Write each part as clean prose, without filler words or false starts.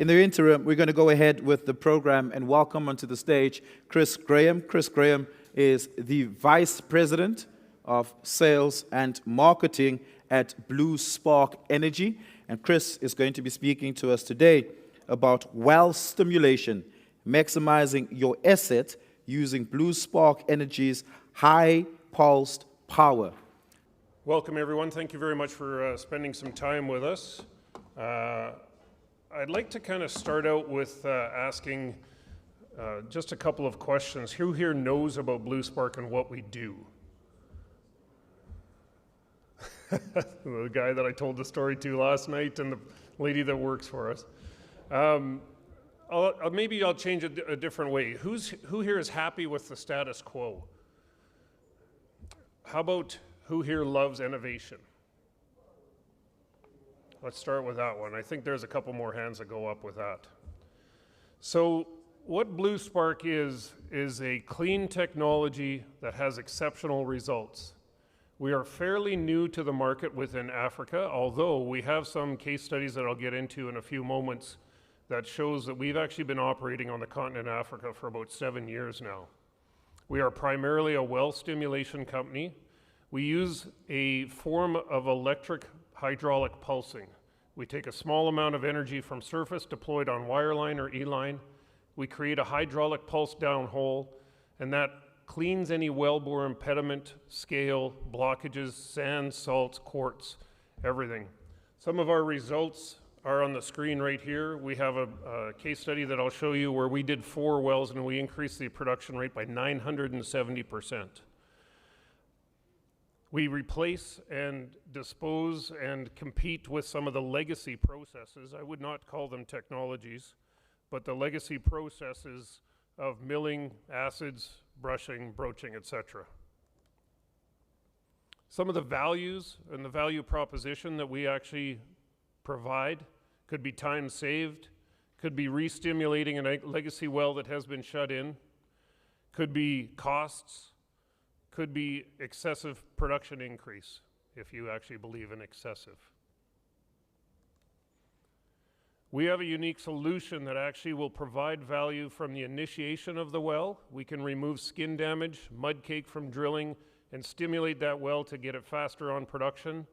In the interim, we're going to go ahead with the program and welcome onto the stage Chris Graham. Chris Graham is the Vice President of Sales and Marketing at Blue Spark Energy. And Chris is going to be speaking to us today about well stimulation, maximizing your asset using Blue Spark Energy's high-pulsed power. Welcome, everyone. Thank you very much for spending some time with us. I'd like to kind of start out with asking just a couple of questions. Who here knows about Blue Spark and what we do? The guy that I told the story to last night and the lady that works for us. Maybe I'll change it a different way. Who here is happy with the status quo? How about who here loves innovation? Let's start with that one. I think there's a couple more hands that go up with that. So what Blue Spark is a clean technology that has exceptional results. We are fairly new to the market within Africa, although we have some case studies that I'll get into in a few moments that shows that we've actually been operating on the continent of Africa for about 7 years now. We are primarily a well stimulation company. We use a form of electric hydraulic pulsing. We take a small amount of energy from surface deployed on wireline or E-line. We create a hydraulic pulse downhole, and that cleans any wellbore impediment, scale, blockages, sand, salts, quartz, everything. Some of our results are on the screen right here. We have a case study that I'll show you where we did 4 wells and we increased the production rate by 970%. We replace and dispose and compete with some of the legacy processes. I would not call them technologies, but the legacy processes of milling, acids, brushing, broaching, etc. Some of the values and the value proposition that we actually provide could be time saved, could be re-stimulating a legacy well that has been shut in, could be costs, could be excessive production increase, if you actually believe in excessive. We have a unique solution that actually will provide value from the initiation of the well. We can remove skin damage, mud cake from drilling, and stimulate that well to get it faster on production.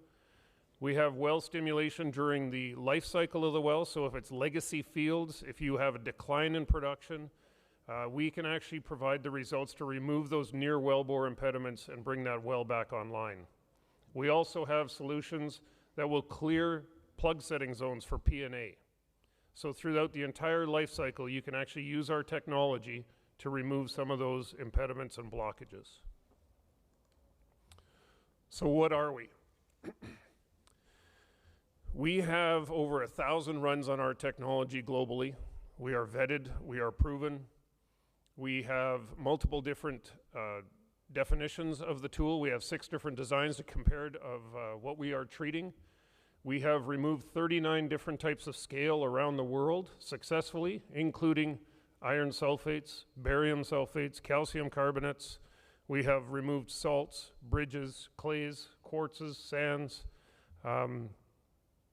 We have well stimulation during the life cycle of the well, so if it's legacy fields, if you have a decline in production, we can actually provide the results to remove those near wellbore impediments and bring that well back online. We also have solutions that will clear plug setting zones for P&A. So throughout the entire life cycle, you can actually use our technology to remove some of those impediments and blockages. So what are we? We have over 1,000 runs on our technology globally. We are vetted, we are proven. We have multiple different definitions of the tool. We have 6 different designs compared of what we are treating. We have removed 39 different types of scale around the world successfully, including iron sulfates, barium sulfates, calcium carbonates. We have removed salts, bridges, clays, quartzes, sands.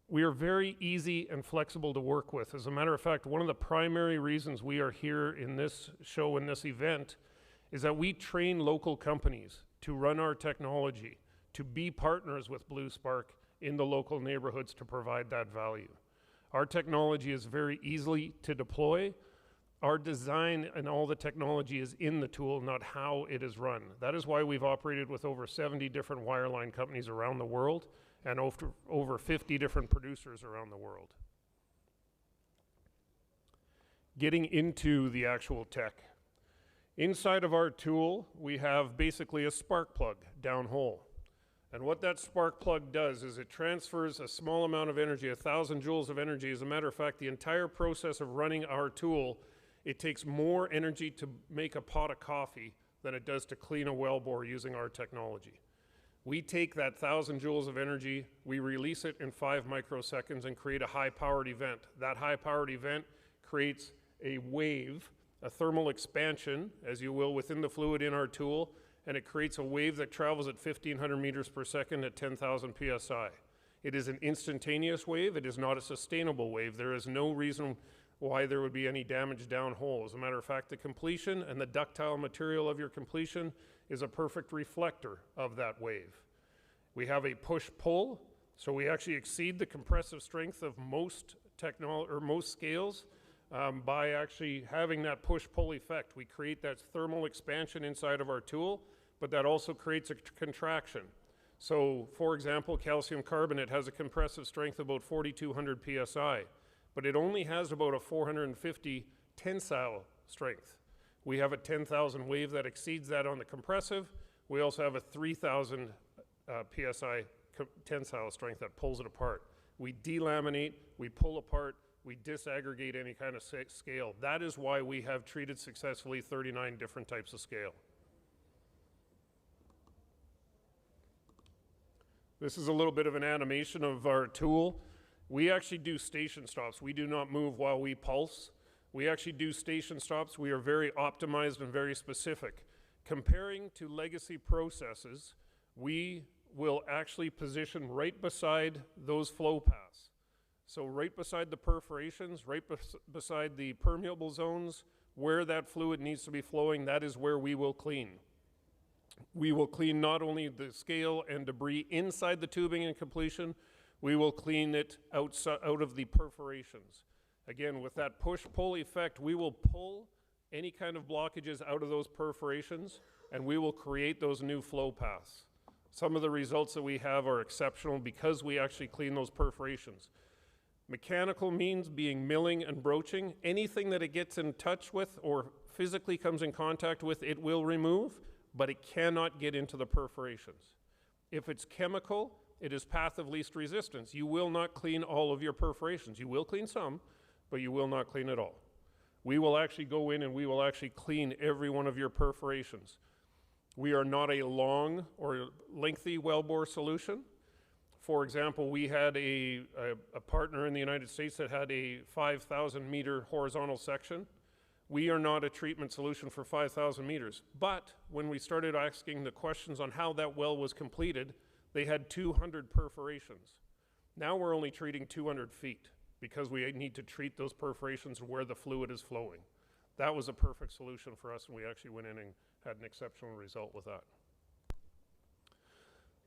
We are very easy and flexible to work with. As a matter of fact, one of the primary reasons we are here in this show, in this event, is that we train local companies to run our technology, to be partners with Blue Spark in the local neighborhoods to provide that value. Our technology is very easily to deploy. Our design and all the technology is in the tool, not how it is run. That is why we've operated with over 70 different wireline companies around the world and over 50 different producers around the world. Getting into the actual tech. Inside of our tool, we have basically a spark plug downhole. And what that spark plug does is it transfers a small amount of energy, 1,000 joules of energy. As a matter of fact, the entire process of running our tool, it takes more energy to make a pot of coffee than it does to clean a wellbore using our technology. We take that 1,000 joules of energy, we release it in 5 microseconds and create a high-powered event. That high-powered event creates a wave, a thermal expansion, as you will, within the fluid in our tool, and it creates a wave that travels at 1,500 meters per second at 10,000 psi. It is an instantaneous wave. It is not a sustainable wave. There is no reason why there would be any damage downhole. As a matter of fact, the completion and the ductile material of your completion is a perfect reflector of that wave. We have a push-pull, so we actually exceed the compressive strength of most scales by actually having that push-pull effect. We create that thermal expansion inside of our tool, but that also creates a contraction. So, for example, calcium carbonate has a compressive strength of about 4,200 psi, but it only has about a 450 tensile strength. We have a 10,000 wave that exceeds that on the compressive. We also have a 3,000 psi tensile strength that pulls it apart. We delaminate, we pull apart, we disaggregate any kind of scale. That is why we have treated successfully 39 different types of scale. This is a little bit of an animation of our tool. We actually do station stops. We do not move while we pulse. We actually do station stops. We are very optimized and very specific. Comparing to legacy processes, we will actually position right beside those flow paths. So right beside the perforations, right beside the permeable zones, where that fluid needs to be flowing, that is where we will clean. We will clean not only the scale and debris inside the tubing and completion, we will clean it out of the perforations. Again, with that push-pull effect, we will pull any kind of blockages out of those perforations, and we will create those new flow paths. Some of the results that we have are exceptional because we actually clean those perforations. Mechanical means being milling and broaching. Anything that it gets in touch with or physically comes in contact with, it will remove, but it cannot get into the perforations. If it's chemical, it is path of least resistance. You will not clean all of your perforations. You will clean some, but you will not clean it all. We will actually go in and we will actually clean every one of your perforations. We are not a long or lengthy wellbore solution. For example, we had a partner in the United States that had a 5,000 meter horizontal section. We are not a treatment solution for 5,000 meters. But when we started asking the questions on how that well was completed, they had 200 perforations. Now we're only treating 200 feet because we need to treat those perforations where the fluid is flowing. That was a perfect solution for us, and we actually went in and had an exceptional result with that.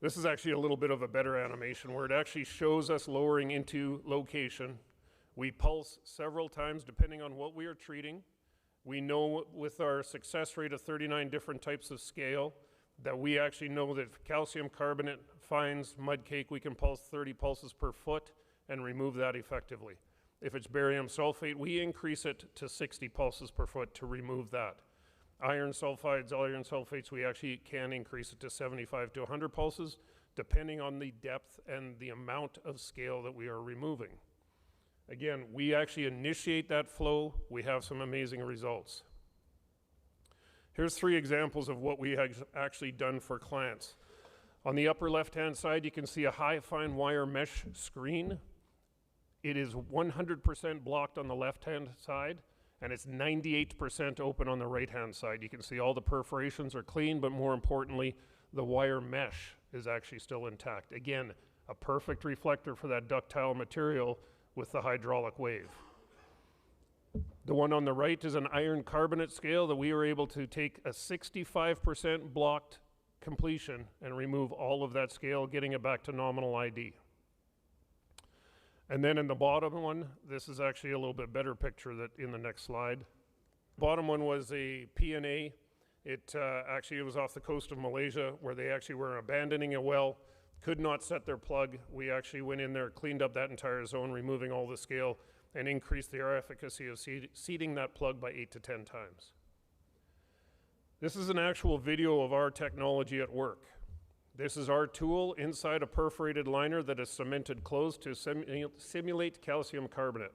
This is actually a little bit of a better animation where it actually shows us lowering into location. We pulse several times depending on what we are treating. We know with our success rate of 39 different types of scale that we actually know that if calcium carbonate finds mud cake, we can pulse 30 pulses per foot and remove that effectively. If it's barium sulfate, we increase it to 60 pulses per foot to remove that. Iron sulfides, iron sulfates, we actually can increase it to 75 to 100 pulses, depending on the depth and the amount of scale that we are removing. Again, we actually initiate that flow. We have some amazing results. Here's 3 examples of what we have actually done for clients. On the upper left-hand side, you can see a high-fine wire mesh screen. It is 100% blocked on the left-hand side, and it's 98% open on the right-hand side. You can see all the perforations are clean, but more importantly, the wire mesh is actually still intact. Again, a perfect reflector for that ductile material with the hydraulic wave. The one on the right is an iron carbonate scale that we were able to take a 65% blocked completion and remove all of that scale, getting it back to nominal ID. And then in the bottom one, this is actually a little bit better picture that in the next slide. Bottom one was a P&A. It was off the coast of Malaysia where they actually were abandoning a well, could not set their plug. We actually went in there, cleaned up that entire zone, removing all the scale, and increased the efficacy of seating that plug by 8 to 10 times. This is an actual video of our technology at work. This is our tool inside a perforated liner that is cemented closed to simulate calcium carbonate.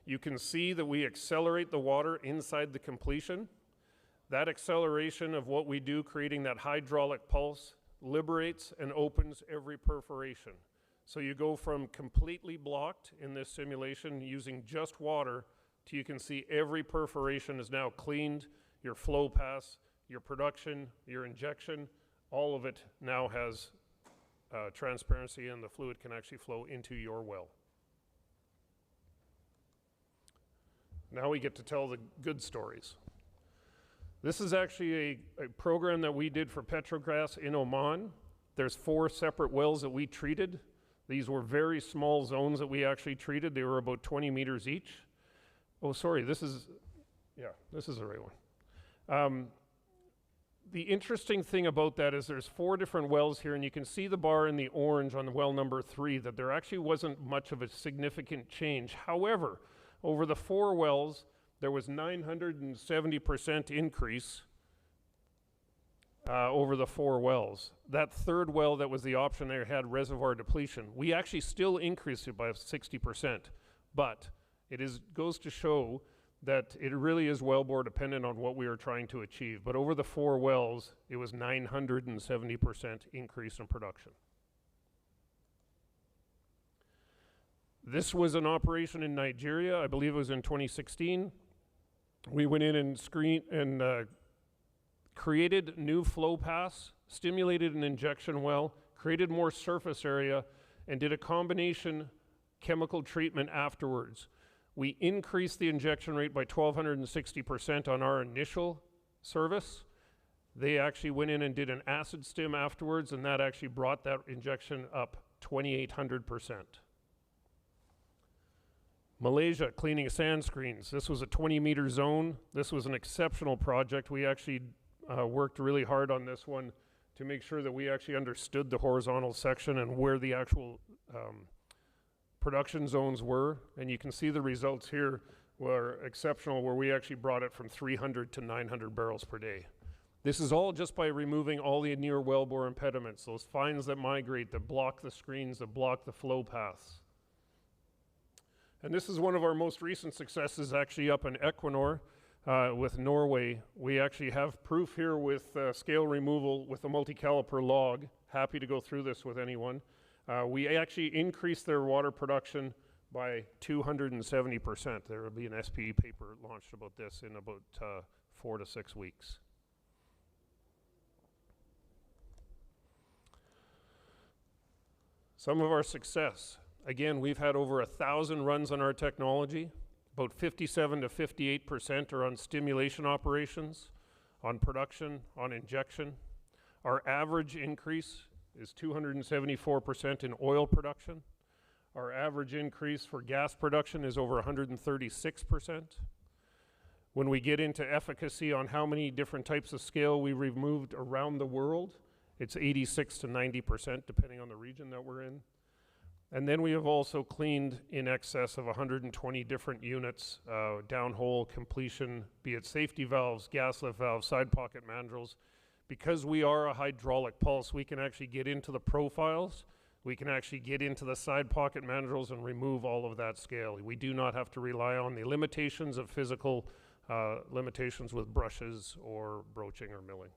You can see that we accelerate the water inside the completion. That acceleration of what we do, creating that hydraulic pulse, liberates and opens every perforation. So you go from completely blocked in this simulation using just water to you can see every perforation is now cleaned, your flow paths, your production, your injection, all of it now has transparency and the fluid can actually flow into your well. Now we get to tell the good stories. This is actually a program that we did for Petrobras in Oman. There's 4 separate wells that we treated. These were very small zones that we actually treated. They were about 20 meters each. Oh, sorry, this is the right one. The interesting thing about that is there's 4 different wells here, and you can see the bar in the orange on well number 3, that there actually wasn't much of a significant change. However, over the 4 wells, there was 970% increase over the 4 wells. That 3rd well that was the option there had reservoir depletion. We actually still increased it by 60%, but it goes to show that it really is wellbore dependent on what we are trying to achieve. But over the 4 wells, it was 970% increase in production. This was an operation in Nigeria. I believe it was in 2016. We went in and created new flow paths, stimulated an injection well, created more surface area, and did a combination chemical treatment afterwards. We increased the injection rate by 1,260% on our initial service. They actually went in and did an acid stim afterwards, and that actually brought that injection up 2,800%. Malaysia, cleaning sand screens. This was a 20-meter zone. This was an exceptional project. We actually worked really hard on this one to make sure that we actually understood the horizontal section and where the actual production zones were. And you can see the results here were exceptional, where we actually brought it from 300 to 900 barrels per day. This is all just by removing all the near wellbore impediments, those fines that migrate, that block the screens, that block the flow paths. And this is one of our most recent successes, actually up in Equinor with Norway. We actually have proof here with scale removal with a multi-caliper log. Happy to go through this with anyone. We actually increased their water production by 270%. There will be an SPE paper launched about this in about 4 to 6 weeks. Some of our success. Again, we've had over 1,000 runs on our technology. About 57 to 58% are on stimulation operations, on production, on injection. Our average increase is 274% in oil production. Our average increase for gas production is over 136%. When we get into efficacy on how many different types of scale we removed around the world, it's 86 to 90%, depending on the region that we're in. And then we have also cleaned in excess of 120 different units, downhole, completion, be it safety valves, gas lift valves, side pocket mandrels. Because we are a hydraulic pulse, we can actually get into the profiles, we can actually get into the side pocket mandrels and remove all of that scale. We do not have to rely on the limitations of physical limitations with brushes or broaching or milling.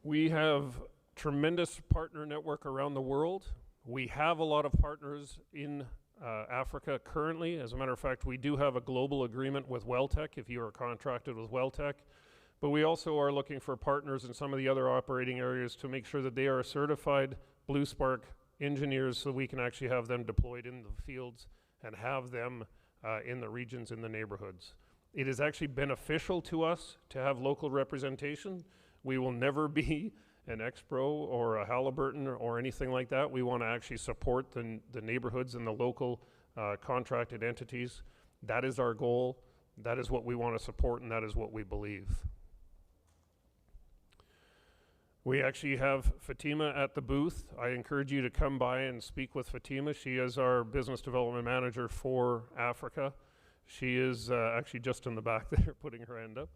We have tremendous partner network around the world. We have a lot of partners in Africa currently. As a matter of fact, we do have a global agreement with Welltec if you are contracted with Welltec. But we also are looking for partners in some of the other operating areas to make sure that they are certified Blue Spark engineers, so we can actually have them deployed in the fields and have them in the regions, in the neighborhoods. It is actually beneficial to us to have local representation. We will never be an Expro or a Halliburton or anything like that. We want to actually support the neighborhoods and the local contracted entities. That is our goal. That is what we want to support, and that is what we believe. We actually have Fatima at the booth. I encourage you to come by and speak with Fatima. She is our business development manager for Africa. She is actually just in the back there putting her hand up.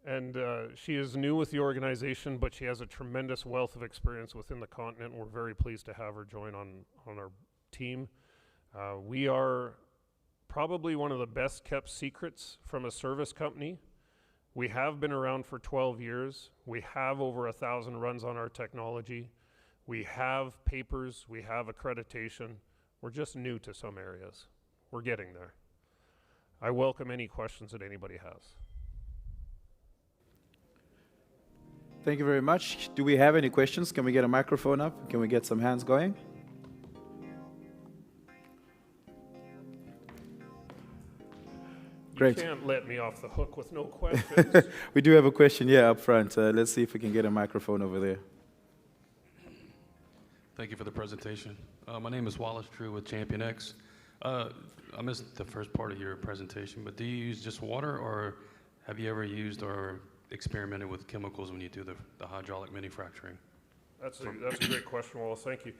And she is new with the organization, but she has a tremendous wealth of experience within the continent. We're very pleased to have her join on our team. We are probably one of the best kept secrets from a service company. We have been around for 12 years. We have over 1,000 runs on our technology. We have papers. We have accreditation. We're just new to some areas. We're getting there. I welcome any questions that anybody has. Thank you very much. Do we have any questions? Can we get a microphone up? Can we get some hands going? Great. You can't let me off the hook with no questions. We do have a question here up front. Let's see if we can get a microphone over there. Thank you for the presentation. My name is Wallace True with Champion X. I missed the first part of your presentation, but do you use just water, or have you ever used or experimented with chemicals when you do the hydraulic manufacturing? That's a great question, Wallace. Thank you.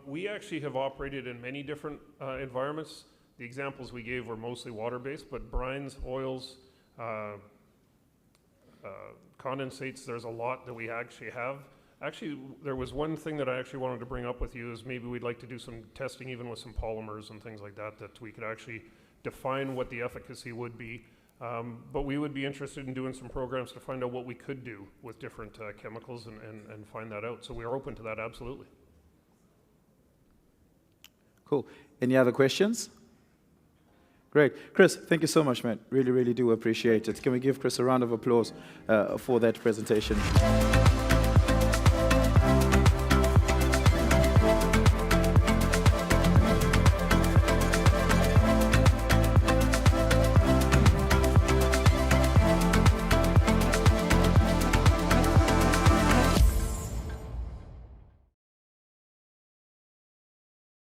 We actually have operated in many different environments. The examples we gave were mostly water-based, but brines, oils, condensates, there's a lot that we actually have. Actually, there was one thing that I actually wanted to bring up with you is maybe we'd like to do some testing even with some polymers and things like that, that we could actually define what the efficacy would be. But we would be interested in doing some programs to find out what we could do with different chemicals and find that out. So we are open to that, absolutely. Cool. Any other questions? Great. Chris, thank you so much, man. Really, really do appreciate it. Can we give Chris a round of applause for that presentation?